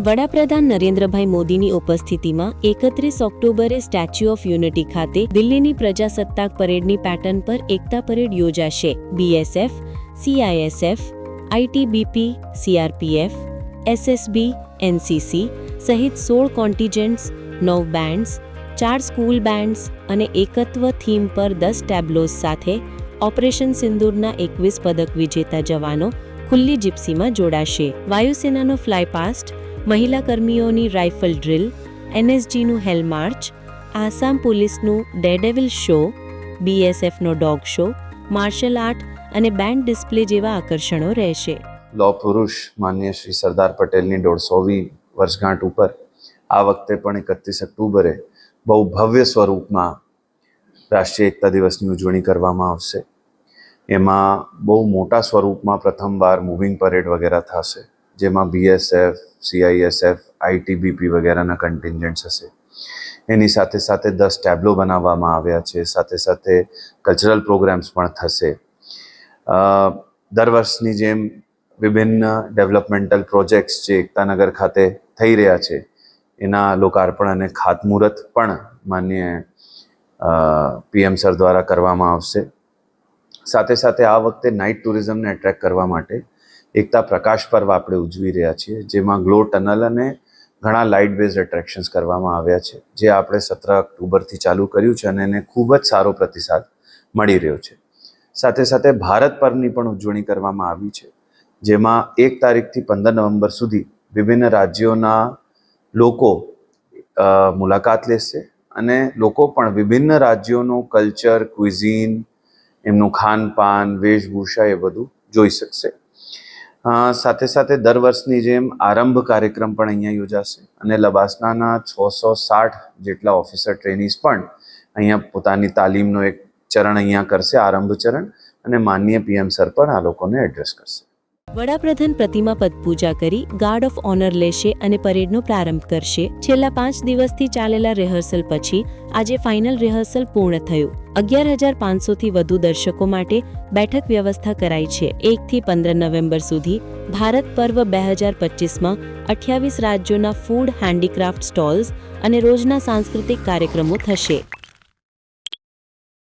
વડાપ્રધાન નરેન્દ્રભાઈ મોદીની ઉપસ્થિતિમાં 31 ઓક્ટોબરે સ્ટેચ્યુ ઓફ યુનિટી ખાતે દિલ્હીની પ્રજાસત્તાક પરેડની પેટર્ન પર એકતા પરેડ યોજાશે. BSF, CISF, ITBP, CRPF, SSB, NCC સહિત 16 કોન્ટિજન્ટ્સ, 9 બેન્ડ્સ, 4 સ્કૂલ બેન્ડ્સ અને એકત્વ થીમ પર 10 ટેબ્લોઝ સાથે ઓપરેશન સિંદૂરના 21 પદક વિજેતા જવાનો ખુલ્લી જીપ્સીમાં જોડાશે. વાયુસેનાનો ફ્લાયપાસ્ટ, મહિલા કર્મીઓની રાઇફલ ડ્રીલ, એનએસજીનું હેલ માર્ચ, આસામ પોલીસનું ડેડેવિલ શો, બીએસએફનો ડોગ શો, માર્શલ આર્ટ અને બેન્ડ ડિસ્પ્લે જેવા આકર્ષણો રહેશે. લોહ પુરુષ માનનીય શ્રી સરદાર પટેલની 150મી વર્ષગાંઠ ઉપર આ વખતે પણ 31 ઓક્ટોબરે બહુ ભવ્ય સ્વરૂપમાં રાષ્ટ્રીય એકતા દિવસની ઉજવણી કરવામાં આવશે. એમાં બહુ મોટા સ્વરૂપમાં પ્રથમવાર મૂવિંગ પરેડ વગેરે થશે, જેમાં બીએસએફ, સીઆઈએસએફ, આઈટીબીપી વગેરેના કન્ટિન્જન્ટ્સ હશે. એની સાથે સાથે 10 ટેબ્લો બનાવવામાં આવ્યા છે. સાથે સાથે કલ્ચરલ પ્રોગ્રામ્સ પણ થશે. દર વર્ષની જેમ વિભિન્ન ડેવલપમેન્ટલ પ્રોજેક્ટ્સ જે એકતાનગર ખાતે થઈ રહ્યા છે એના લોકાર્પણ અને ખાતમુહૂર્ત પણ માનનીય પીએમ સર દ્વારા કરવામાં આવશે. સાથે સાથે આ વખતે નાઇટ ટુરિઝમને એટ્રેક્ટ કરવા માટે એકતા પ્રકાશ પર્વ આપણે ઉજવી રહ્યા છીએ, જેમાં ગ્લો ટનલ અને ઘણા લાઇટ બેઝડ એટ્રેક્શન્સ કરવામાં આવ્યા છે, જે આપણે 17 ઓક્ટોબરથી ચાલુ કર્યું છે અને એને ખૂબ જ સારો પ્રતિસાદ મળી રહ્યો છે. સાથે સાથે ભારત પર્વની પણ ઉજવણી કરવામાં આવી છે, જેમાં 1 તારીખથી 15 નવેમ્બર સુધી વિભિન્ન રાજ્યોના લોકો મુલાકાત લેશે અને લોકો પણ વિભિન્ન રાજ્યોનું કલ્ચર, ક્વિઝિન, એમનું ખાનપાન, વેશભૂષા એ બધું જોઈ શકશે. સાથે સાથે દર વર્ષની જેમ આરંભ કાર્યક્રમ પણ અહીંયા યોજાશે અને લબાસનાના 660 જેટલા ઓફિસર ટ્રેનીઝ પણ અહીંયા પોતાની તાલીમનો એક ચરણ અહીંયા કરશે, આરંભ ચરણ, અને માનનીય પીએમ સર પણ આ લોકોને એડ્રેસ કરશે. વડાપ્રધાન પ્રતિમા પદ પૂજા કરી ગાર્ડ ઓફ ઓનર લેશે અને પરેડનો પ્રારંભ કરશે. છેલ્લા 5 દિવસથી ચાલેલા રિહર્સલ પછી આજે ફાઇનલ રિહર્સલ પૂર્ણ થયું. 11,500થી વધુ દર્શકો માટે બેઠક વ્યવસ્થા કરાઈ છે. 1 થી 15 નવેમ્બર સુધી ભારત પર્વ 2025માં 28 રાજ્યોના ફૂડ, હેન્ડીક્રાફ્ટ સ્ટોલ્સ અને રોજના સાંસ્કૃતિક કાર્યક્રમો થશે.